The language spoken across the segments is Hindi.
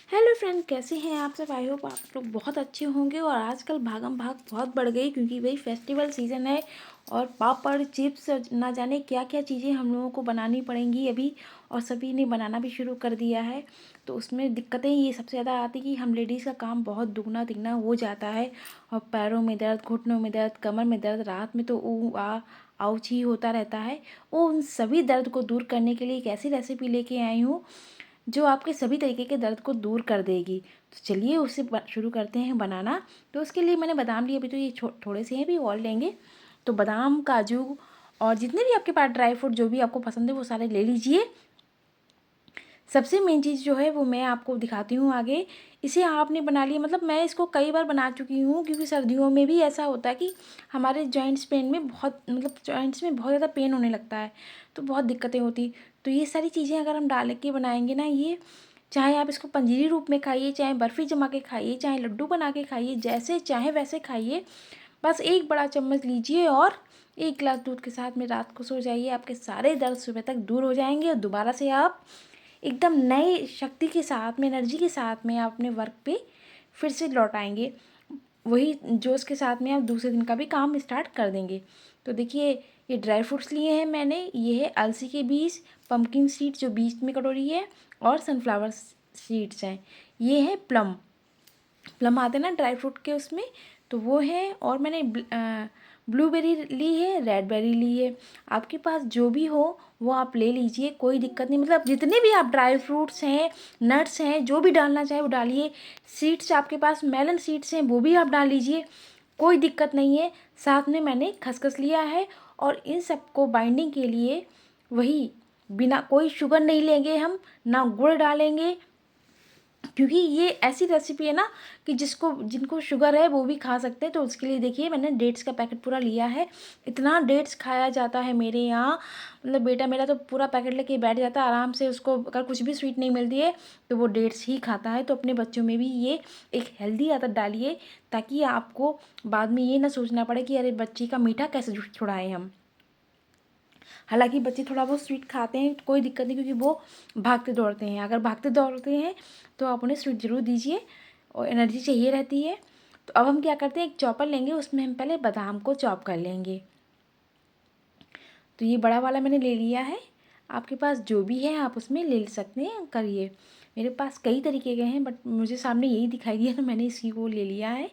हेलो फ्रेंड, कैसे हैं आप सब। आई होप आप लोग बहुत अच्छे होंगे। और आजकल भागम भाग बहुत बढ़ गई क्योंकि वही फेस्टिवल सीज़न है और पापड़ चिप्स ना जाने क्या क्या चीज़ें हम लोगों को बनानी पड़ेंगी अभी। और सभी ने बनाना भी शुरू कर दिया है। तो उसमें दिक्कतें ये सबसे ज़्यादा आती कि हम लेडीज़ का काम बहुत दुगना तिगना हो जाता है। और पैरों में दर्द, घुटनों में दर्द, कमर में दर्द, रात में तो आउच ही होता रहता है। वो उन सभी दर्द को दूर करने के लिए एक ऐसी रेसिपी लेके आई हूँ जो आपके सभी तरीके के दर्द को दूर कर देगी। तो चलिए उसे शुरू करते हैं बनाना। तो उसके लिए मैंने बादाम लिए, अभी तो ये थोड़े से हैं, भी और लेंगे। तो बादाम, काजू और जितने भी आपके पास ड्राई फ्रूट जो भी आपको पसंद है वो सारे ले लीजिए। सबसे मेन चीज़ जो है वो मैं आपको दिखाती हूँ आगे। इसे आपने बना लिया, मतलब मैं इसको कई बार बना चुकी हूँ क्योंकि सर्दियों में भी ऐसा होता है कि हमारे जॉइंट्स पेन में बहुत, मतलब जॉइंट्स में बहुत ज़्यादा पेन होने लगता है, तो बहुत दिक्कतें होती। तो ये सारी चीज़ें अगर हम डाल के बनाएंगे ना, ये चाहे आप इसको पंजीरी रूप में खाइए, चाहे बर्फ़ी जमा के खाइए, चाहे लड्डू बना के खाइए, जैसे चाहे वैसे खाइए। बस एक बड़ा चम्मच लीजिए और एक गिलास दूध के साथ में रात को सो जाइए। आपके सारे दर्द सुबह तक दूर हो जाएंगे और दोबारा से आप एकदम नए शक्ति के साथ में, एनर्जी के साथ में आप अपने वर्क पे फिर से लौट आएंगे। वही जोश के साथ में आप दूसरे दिन का भी काम स्टार्ट कर देंगे। तो देखिए, ये ड्राई फ्रूट्स लिए हैं मैंने। ये है अलसी के बीज, पम्पकिन सीड्स जो बीच में कटोरी है, और सनफ्लावर सीड्स हैं। ये है प्लम, प्लम आते हैं ना ड्राई फ्रूट के उसमें, तो वो है। और मैंने ब्लूबेरी ली है, रेड बेरी ली है। आपके पास जो भी हो वो आप ले लीजिए, कोई दिक्कत नहीं। मतलब जितने भी आप ड्राई फ्रूट्स हैं, नट्स हैं, जो भी डालना चाहे वो डालिए। सीड्स आपके पास मेलन सीड्स हैं वो भी आप डाल लीजिए, कोई दिक्कत नहीं है। साथ में मैंने खसखस लिया है। और इन सबको बाइंडिंग के लिए वही, बिना कोई शुगर नहीं लेंगे हम, ना गुड़ डालेंगे, क्योंकि ये ऐसी रेसिपी है ना कि जिनको शुगर है वो भी खा सकते हैं। तो उसके लिए देखिए, मैंने डेट्स का पैकेट पूरा लिया है। इतना डेट्स खाया जाता है मेरे यहाँ, मतलब बेटा मेरा तो पूरा पैकेट लेके बैठ जाता है आराम से। उसको अगर कुछ भी स्वीट नहीं मिलती है तो वो डेट्स ही खाता है। तो अपने बच्चों में भी ये एक हेल्दी आदत डालिए, ताकि आपको बाद में ये ना सोचना पड़े कि अरे बच्ची का मीठा कैसे छुड़ाएं हम। हालांकि बच्चे थोड़ा बहुत स्वीट खाते हैं, कोई दिक्कत नहीं, क्योंकि वो भागते दौड़ते हैं। अगर भागते दौड़ते हैं तो आप उन्हें स्वीट ज़रूर दीजिए, और एनर्जी चाहिए रहती है। तो अब हम क्या करते हैं, एक चॉपर लेंगे, उसमें हम पहले बादाम को चॉप कर लेंगे। तो ये बड़ा वाला मैंने ले लिया है। आपके पास जो भी है आप उसमें ले सकते हैं, करिए। मेरे पास कई तरीके के हैं बट मुझे सामने यही दिखाई दिया तो मैंने इसी को ले लिया है।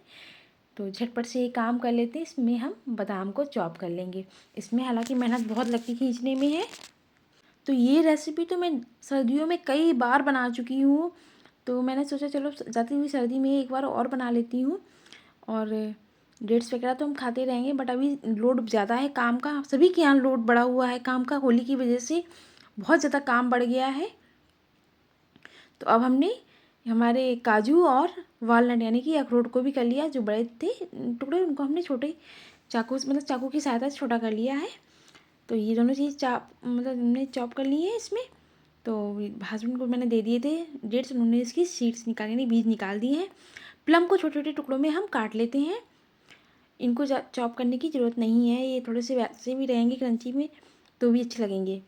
तो झटपट से ये काम कर लेते हैं। इसमें हम बादाम को चॉप कर लेंगे। इसमें हालांकि मेहनत बहुत लगती खींचने में है। तो ये रेसिपी तो मैं सर्दियों में कई बार बना चुकी हूँ। तो मैंने सोचा चलो जाती हुई सर्दी में एक बार और बना लेती हूँ। और डेट्स वगैरह तो हम खाते रहेंगे, बट अभी लोड ज़्यादा है काम का, सभी के यहाँ लोड बढ़ा हुआ है काम का। होली की वजह से बहुत ज़्यादा काम बढ़ गया है। तो अब हमने हमारे काजू और वालनट यानी कि अखरोट को भी कर लिया। जो बड़े थे टुकड़े उनको हमने छोटे चाकू, मतलब चाकू की सहायता से छोटा कर लिया है। तो ये दोनों चीज़ मतलब हमने चॉप कर ली है इसमें। तो हस्बैंड को मैंने दे दिए थे डेट्स, उन्होंने इसकी सीड्स निकाल यानी बीज निकाल दिए हैं। प्लम को छोटे छोटे टुकड़ों में हम काट लेते हैं। इनको चॉप करने की ज़रूरत नहीं है, ये थोड़े से वैसे भी रहेंगे क्रंची में तो भी अच्छे लगेंगे।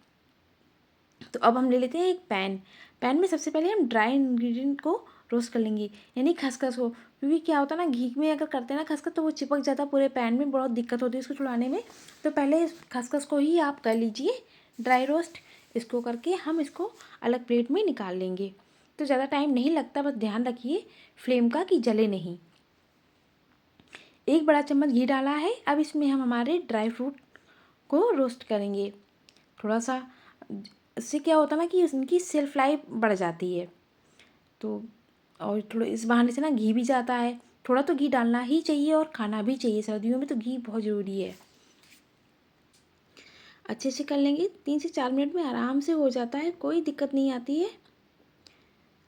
तो अब हम ले लेते हैं एक पैन। पैन में सबसे पहले हम ड्राई इंग्रेडिएंट को रोस्ट कर लेंगे, यानी खसखस को। क्योंकि क्या होता है ना, घी में अगर करते हैं ना खसखस तो वो चिपक जाता है पूरे पैन में, बहुत दिक्कत होती है इसको छुड़ाने में। तो पहले खसखस को ही आप कर लीजिए ड्राई रोस्ट। इसको करके हम इसको अलग प्लेट में निकाल लेंगे। तो ज़्यादा टाइम नहीं लगता, बस ध्यान रखिए फ्लेम का कि जले नहीं। एक बड़ा चम्मच घी डाला है। अब इसमें हम हमारे ड्राई फ्रूट को रोस्ट करेंगे थोड़ा सा। इससे क्या होता है ना कि उनकी सेल्फ लाइफ बढ़ जाती है। तो और थोड़ा इस बहाने से ना घी भी जाता है। थोड़ा तो घी डालना ही चाहिए और खाना भी चाहिए, सर्दियों में तो घी बहुत ज़रूरी है। अच्छे से कर लेंगे, 3 से 4 मिनट में आराम से हो जाता है, कोई दिक्कत नहीं आती है।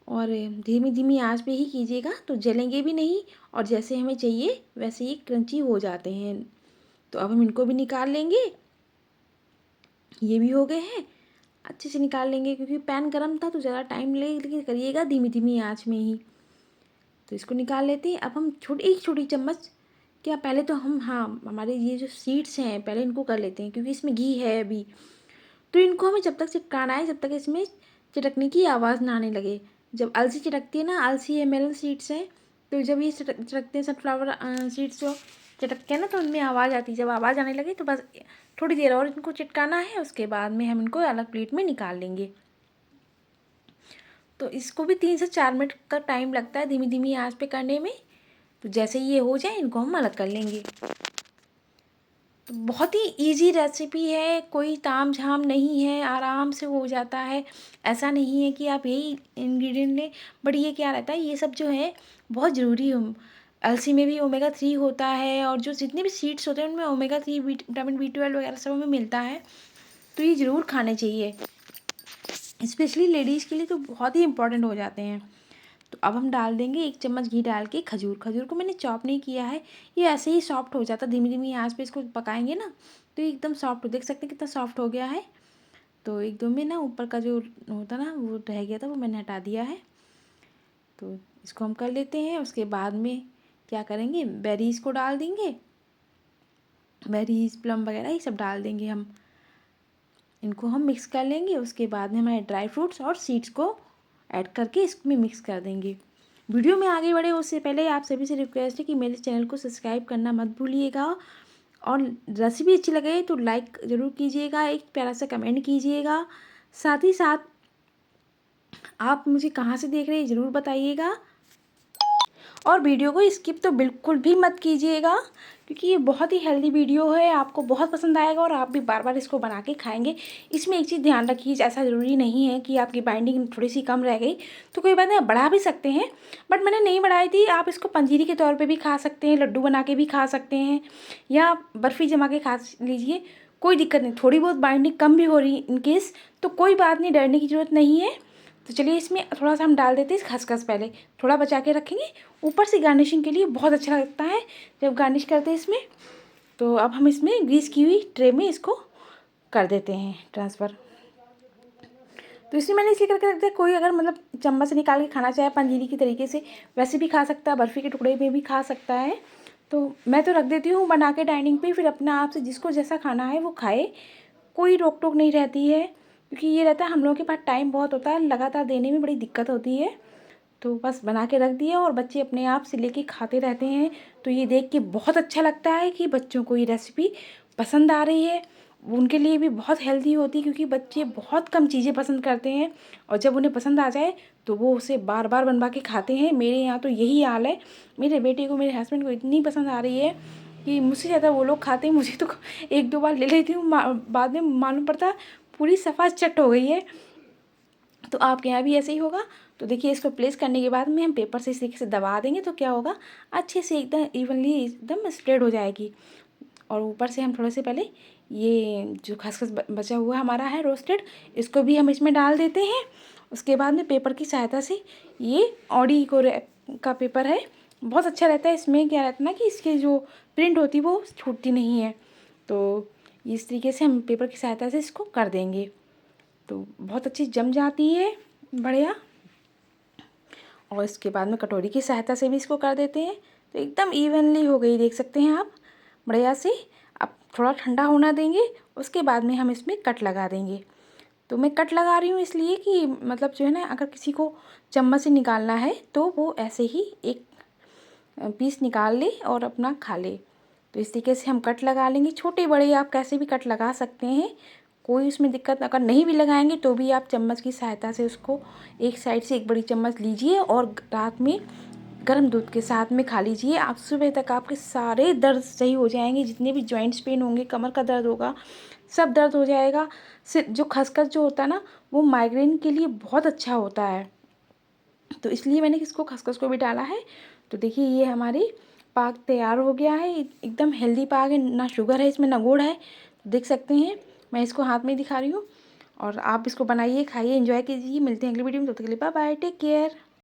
और धीमी धीमी आंच पे ही कीजिएगा तो जलेंगे भी नहीं, और जैसे हमें चाहिए वैसे ही क्रंची हो जाते हैं। तो अब हम इनको भी निकाल लेंगे। ये भी हो गए हैं, अच्छे से निकाल लेंगे। क्योंकि पैन गर्म था तो ज़्यादा टाइम लेके करिएगा, धीमी धीमी आंच में ही। तो इसको निकाल लेते हैं। अब हम एक छोटी चम्मच, क्या पहले तो हम, हाँ, हमारे ये जो सीड्स हैं पहले इनको कर लेते हैं क्योंकि इसमें घी है अभी। तो इनको हमें जब तक चिपकाना है जब तक इसमें चटकने की आवाज़ ना आने लगे। जब अलसी चटकती है ना, अलसी या मेलन सीड्स हैं, तो जब ये चटकते हैं सनफ्लावर सीड्स जो चटकते हैं ना, तो उनमें आवाज़ आती है। जब आवाज़ आने लगे तो बस थोड़ी देर और इनको चिटकाना है, उसके बाद में हम इनको अलग प्लेट में निकाल लेंगे। तो इसको भी 3 से 4 मिनट का टाइम लगता है धीमी धीमी आंच पे करने में। तो जैसे ये हो जाए इनको हम अलग कर लेंगे। तो बहुत ही इजी रेसिपी है, कोई ताम झाम नहीं है, आराम से हो जाता है। ऐसा नहीं है कि आप यही इंग्रेडिएंट लें, बट ये क्या रहता है, ये सब जो है बहुत ज़रूरी है। अलसी में भी ओमेगा 3 होता है, और जो जितने भी सीड्स होते हैं उनमें ओमेगा 3 विटामिन B12 वगैरह सब हमें मिलता है। तो ये ज़रूर खाने चाहिए, स्पेशली लेडीज़ के लिए तो बहुत ही इंपॉर्टेंट हो जाते हैं। तो अब हम डाल देंगे 1 चम्मच घी डाल के खजूर। खजूर को मैंने चॉप नहीं किया है, ये ऐसे ही सॉफ्ट हो जाता है। धीमी धीमी आंच पे इसको पकाएंगे ना, तो ये एकदम सॉफ्ट हो, देख सकते हैं कितना सॉफ्ट हो गया है। तो एकदम में ना ऊपर का जो होता ना वो रह गया था, वो मैंने हटा दिया है। तो इसको हम कर लेते हैं। उसके बाद में क्या करेंगे, बेरीज़ को डाल देंगे, बेरीज़ प्लम वगैरह ये सब डाल देंगे हम। इनको हम मिक्स कर लेंगे। उसके बाद में हमारे ड्राई फ्रूट्स और सीड्स को ऐड करके इसमें मिक्स कर देंगे। वीडियो में आगे बढ़े उससे पहले आप सभी से रिक्वेस्ट है कि मेरे चैनल को सब्सक्राइब करना मत भूलिएगा, और रेसिपी अच्छी लगे तो लाइक ज़रूर कीजिएगा, एक प्यारा सा कमेंट कीजिएगा। साथ ही साथ आप मुझे कहाँ से देख रहे हैं ज़रूर बताइएगा, और वीडियो को स्किप तो बिल्कुल भी मत कीजिएगा, क्योंकि ये बहुत ही हेल्दी वीडियो है, आपको बहुत पसंद आएगा और आप भी बार बार इसको बना के खाएंगे। इसमें एक चीज़ ध्यान रखिए, ऐसा ज़रूरी नहीं है कि आपकी बाइंडिंग थोड़ी सी कम रह गई तो कोई बात नहीं, आप बढ़ा भी सकते हैं, बट मैंने नहीं बढ़ाई थी। आप इसको पंजीरी के तौर पर भी खा सकते हैं, लड्डू बना के भी खा सकते हैं, या बर्फ़ी जमा के खा लीजिए, कोई दिक्कत नहीं। थोड़ी बहुत बाइंडिंग कम भी हो रही इनकेस तो कोई बात नहीं, डरने की ज़रूरत नहीं है। तो चलिए इसमें थोड़ा सा हम डाल देते हैं खसखस, पहले थोड़ा बचा के रखेंगे, ऊपर से गार्निशिंग के लिए बहुत अच्छा लगता है जब गार्निश करते हैं इसमें। तो अब हम इसमें ग्रीस की हुई ट्रे में इसको कर देते हैं ट्रांसफ़र। तो इसमें मैंने इसलिए करके रख दिया, कोई अगर मतलब चम्मच से निकाल के खाना चाहे पंजीरी की तरीके से वैसे भी खा सकता है, बर्फ़ी के टुकड़े में भी खा सकता है। तो मैं तो रख देती हूँ बना के डाइनिंग पे, फिर अपना आप से जिसको जैसा खाना है वो खाए, कोई रोक टोक नहीं रहती है। क्योंकि ये रहता है हम लोगों के पास टाइम बहुत होता है, लगातार देने में बड़ी दिक्कत होती है। तो बस बना के रख दिया और बच्चे अपने आप से लेके खाते रहते हैं। तो ये देख के बहुत अच्छा लगता है कि बच्चों को ये रेसिपी पसंद आ रही है। उनके लिए भी बहुत हेल्दी होती है, क्योंकि बच्चे बहुत कम चीज़ें पसंद करते हैं, और जब उन्हें पसंद आ जाए तो वो उसे बार बार बनवा के खाते हैं। मेरे यहाँ तो यही हाल है, मेरे बेटे को, मेरे हस्बैंड को इतनी पसंद आ रही है कि मुझसे ज़्यादा वो लोग खाते हैं। मुझे तो 1-2 बार ले लेती हूँ, बाद में मालूम पड़ता पूरी सफ़ा चट हो गई है। तो आपके यहाँ भी ऐसे ही होगा। तो देखिए इसको प्लेस करने के बाद में हम पेपर से इस तरीके से दबा देंगे, तो क्या होगा, अच्छे से एकदम इवनली एकदम स्प्रेड हो जाएगी। और ऊपर से हम थोड़े से पहले ये जो खसखस बचा हुआ हमारा है रोस्टेड, इसको भी हम इसमें डाल देते हैं। उसके बाद में पेपर की सहायता से, ये ऑडी को का पेपर है, बहुत अच्छा रहता है। इसमें क्या रहता है ना कि इसकी जो प्रिंट होती है वो छूटती नहीं है। तो इस तरीके से हम पेपर की सहायता से इसको कर देंगे, तो बहुत अच्छी जम जाती है, बढ़िया। और इसके बाद में कटोरी की सहायता से भी इसको कर देते हैं, तो एकदम इवनली हो गई, देख सकते हैं आप बढ़िया से। अब थोड़ा ठंडा होना देंगे, उसके बाद में हम इसमें कट लगा देंगे। तो मैं कट लगा रही हूँ इसलिए कि मतलब जो है ना, अगर किसी को चम्मच से निकालना है तो वो ऐसे ही एक पीस निकाल ले और अपना खा ले। तो इस तरीके से हम कट लगा लेंगे, छोटे बड़े आप कैसे भी कट लगा सकते हैं, कोई उसमें दिक्कत। अगर नहीं भी लगाएंगे तो भी आप चम्मच की सहायता से उसको एक साइड से एक बड़ी चम्मच लीजिए और रात में गर्म दूध के साथ में खा लीजिए। आप सुबह तक आपके सारे दर्द सही हो जाएंगे, जितने भी जॉइंट्स पेन होंगे, कमर का दर्द होगा, सब दर्द हो जाएगा। सिर्फ जो खसखस जो होता है ना, वो माइग्रेन के लिए बहुत अच्छा होता है, तो इसलिए मैंने इसको खसखस को भी डाला है। तो देखिए ये हमारी पाक तैयार हो गया है, एकदम हेल्दी पाक है, ना शुगर है इसमें ना गुड़ है। तो देख सकते हैं, मैं इसको हाथ में दिखा रही हूँ, और आप इसको बनाइए, खाइए, एंजॉय कीजिए। मिलते हैं अगली वीडियो में, तब तक के लिए बाय बाय, टेक केयर।